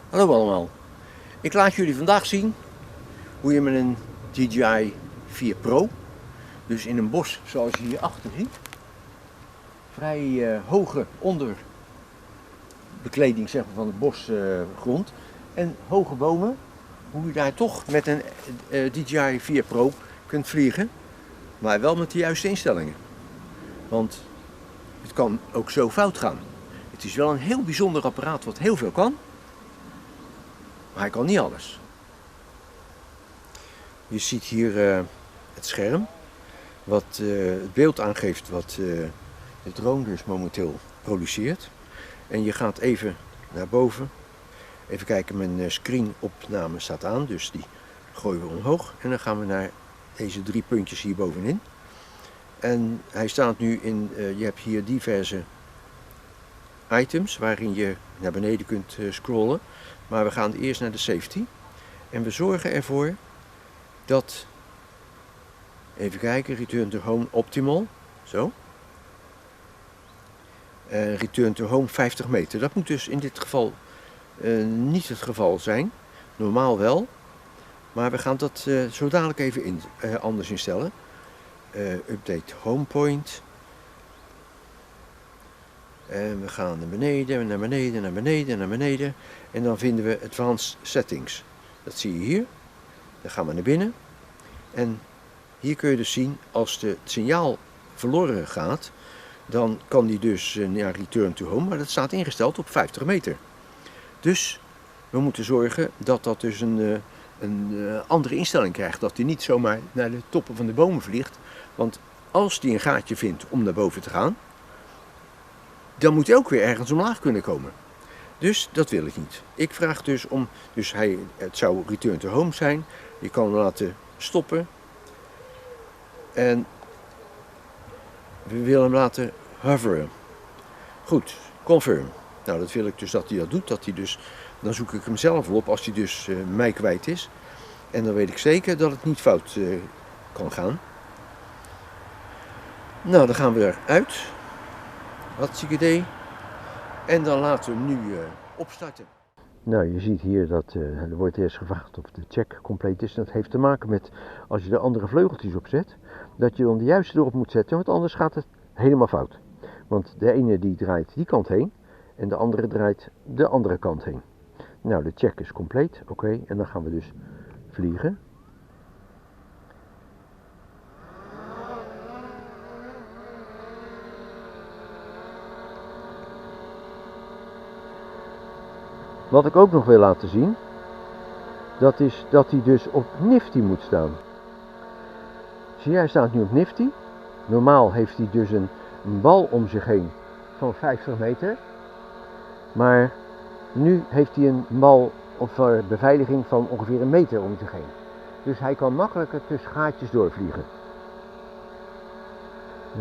Hallo allemaal. Ik laat jullie vandaag zien hoe je met een DJI 4 Pro, dus in een bos zoals je hier achter ziet, vrij hoge onderbekleding zeg maar, van het bosgrond en hoge bomen, hoe je daar toch met een DJI 4 Pro kunt vliegen, maar wel met de juiste instellingen. Want het kan ook zo fout gaan. Het is wel een heel bijzonder apparaat wat heel veel kan, maar hij kan niet alles. Je ziet hier het scherm, wat het beeld aangeeft wat de drone dus momenteel produceert. En je gaat even naar boven. Even kijken, mijn screenopname staat aan, dus die gooien we omhoog. En dan gaan we naar deze 3 puntjes hier bovenin. En hij staat nu in, je hebt hier diverse items waarin je naar beneden kunt scrollen. Maar we gaan eerst naar de safety. En we zorgen ervoor dat, even kijken, return to home optimal, zo. Return to home 50 meter. Dat moet dus in dit geval niet het geval zijn. Normaal wel. Maar we gaan dat zo dadelijk even anders instellen. Update home point. En we gaan naar beneden, naar beneden, naar beneden, naar beneden. En dan vinden we advanced settings. Dat zie je hier. Dan gaan we naar binnen. En hier kun je dus zien als het signaal verloren gaat, dan kan die dus naar return to home, maar dat staat ingesteld op 50 meter. Dus we moeten zorgen dat dat dus een andere instelling krijgt, dat hij niet zomaar naar de toppen van de bomen vliegt. Want als die een gaatje vindt om naar boven te gaan, dan moet hij ook weer ergens omlaag kunnen komen. Dus dat wil ik niet. Ik vraag dus om, het zou return to home zijn, je kan hem laten stoppen. En we willen hem laten hoveren. Goed, confirm. Nou, dat wil ik dus dat hij dat doet. Dan zoek ik hem zelf wel op als hij dus mij kwijt is. En dan weet ik zeker dat het niet fout kan gaan. Nou, dan gaan we eruit. Hartstikke idee. En dan laten we hem nu opstarten. Nou, je ziet hier dat er wordt eerst gevraagd of de check compleet is. Dat heeft te maken met, als je de andere vleugeltjes opzet, dat je dan de juiste erop moet zetten, want anders gaat het helemaal fout. Want de ene die draait die kant heen en de andere draait de andere kant heen. Nou, de check is compleet, oké, en dan gaan we dus vliegen. Wat ik ook nog wil laten zien, dat is dat hij dus op Nifty moet staan. Zie je, hij staat nu op Nifty. Normaal heeft hij dus een bal om zich heen van 50 meter. Maar nu heeft hij een bal of beveiliging van ongeveer 1 meter om zich heen. Dus hij kan makkelijker tussen gaatjes doorvliegen.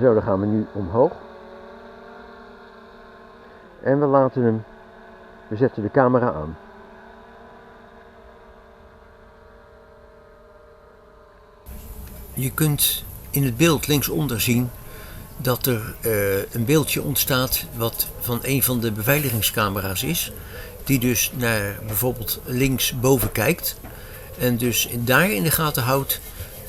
Zo, dan gaan we nu omhoog. En we zetten de camera aan. Je kunt in het beeld linksonder zien dat er een beeldje ontstaat wat van een van de beveiligingscamera's is. Die dus naar bijvoorbeeld linksboven kijkt. En dus daar in de gaten houdt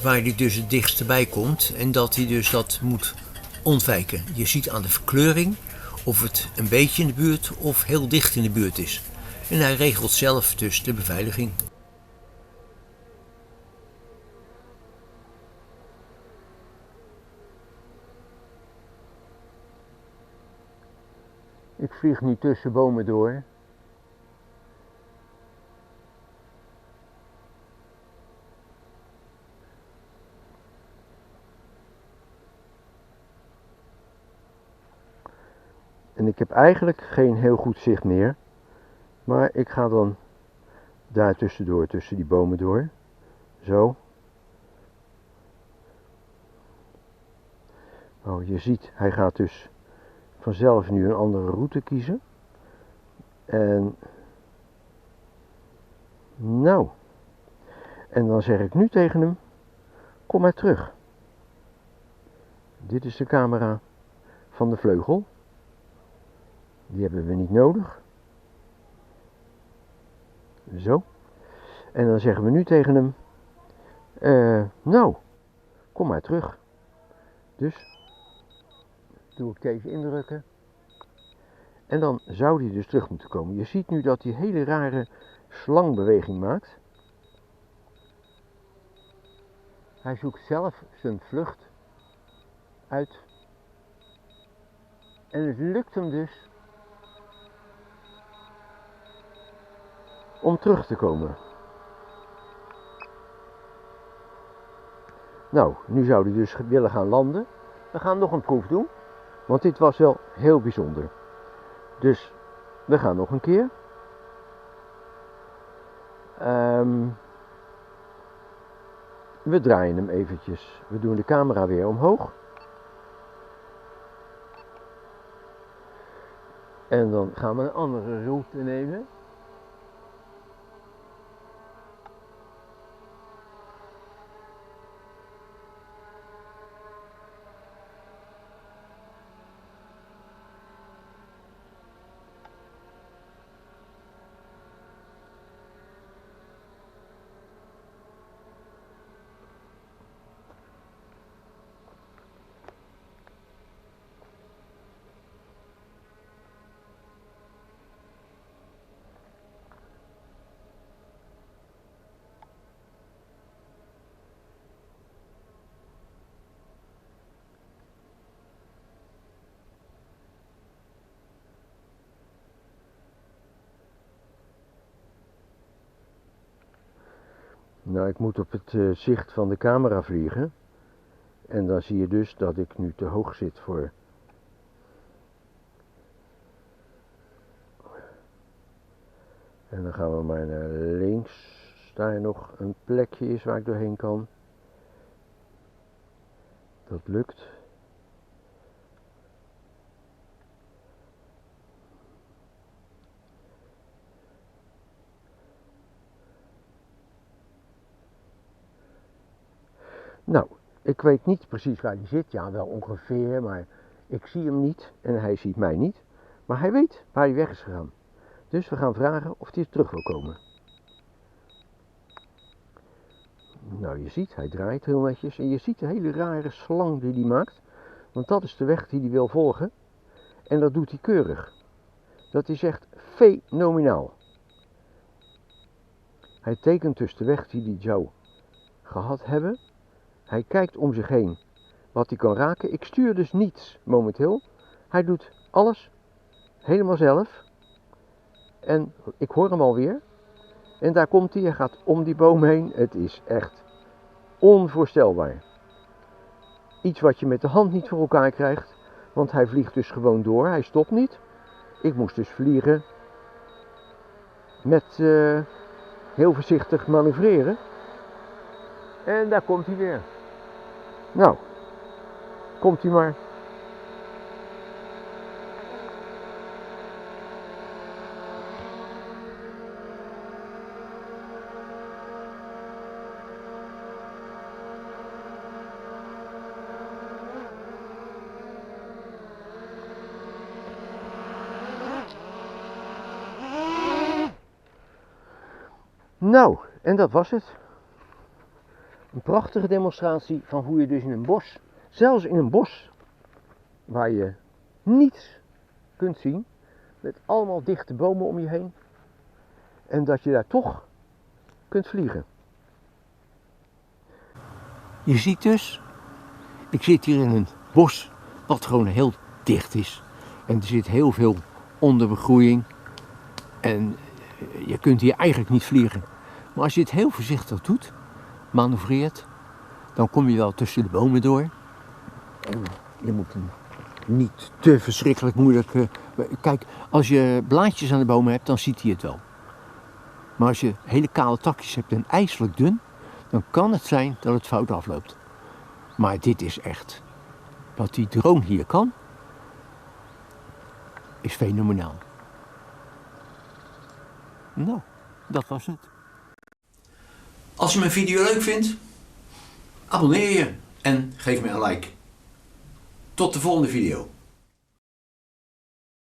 waar die dus het dichtst bij komt. En dat hij dus dat moet ontwijken. Je ziet aan de verkleuring of het een beetje in de buurt of heel dicht in de buurt is. En hij regelt zelf dus de beveiliging. Ik vlieg nu tussen bomen door. En ik heb eigenlijk geen heel goed zicht meer. Maar ik ga dan daar tussendoor, tussen die bomen door. Zo. Oh, je ziet, hij gaat dus vanzelf nu een andere route kiezen. En nou. En dan zeg ik nu tegen hem, kom maar terug. Dit is de camera van de vleugel. Die hebben we niet nodig. Zo. En dan zeggen we nu tegen hem, nou, kom maar terug. Dus doe ik deze indrukken. En dan zou hij dus terug moeten komen. Je ziet nu dat hij hele rare slangbeweging maakt. Hij zoekt zelf zijn vlucht uit. En het lukt hem dus om terug te komen. Nou, nu zou hij dus willen gaan landen. We gaan nog een proef doen, want dit was wel heel bijzonder. Dus we gaan nog een keer. We draaien hem eventjes. We doen de camera weer omhoog. En dan gaan we een andere route nemen. Nou, ik moet op het zicht van de camera vliegen. En dan zie je dus dat ik nu te hoog zit voor. En dan gaan we maar naar links. Daar nog een plekje is waar ik doorheen kan. Dat lukt. Nou, ik weet niet precies waar hij zit. Ja, wel ongeveer, maar ik zie hem niet en hij ziet mij niet. Maar hij weet waar hij weg is gegaan. Dus we gaan vragen of hij terug wil komen. Nou, je ziet, hij draait heel netjes en je ziet de hele rare slang die hij maakt. Want dat is de weg die hij wil volgen. En dat doet hij keurig. Dat is echt fenomenaal. Hij tekent dus de weg die hij zou gehad hebben. Hij kijkt om zich heen wat hij kan raken. Ik stuur dus niets momenteel. Hij doet alles helemaal zelf. En ik hoor hem alweer. En daar komt hij. Hij gaat om die boom heen. Het is echt onvoorstelbaar. Iets wat je met de hand niet voor elkaar krijgt. Want hij vliegt dus gewoon door. Hij stopt niet. Ik moest dus vliegen. Met heel voorzichtig manoeuvreren. En daar komt hij weer. Nou, komt hij maar. Nou, en dat was het. Een prachtige demonstratie van hoe je dus in een bos, zelfs in een bos, waar je niets kunt zien, met allemaal dichte bomen om je heen, en dat je daar toch kunt vliegen. Je ziet dus, ik zit hier in een bos wat gewoon heel dicht is. En er zit heel veel onderbegroeiing en je kunt hier eigenlijk niet vliegen. Maar als je het heel voorzichtig doet, manoeuvreert, dan kom je wel tussen de bomen door. En je moet hem niet te verschrikkelijk moeilijk. Kijk, als je blaadjes aan de bomen hebt, dan ziet hij het wel. Maar als je hele kale takjes hebt en ijselijk dun, dan kan het zijn dat het fout afloopt. Maar dit is echt, wat die drone hier kan, is fenomenaal. Nou, dat was het. Als je mijn video leuk vindt, abonneer je en geef me een like. Tot de volgende video.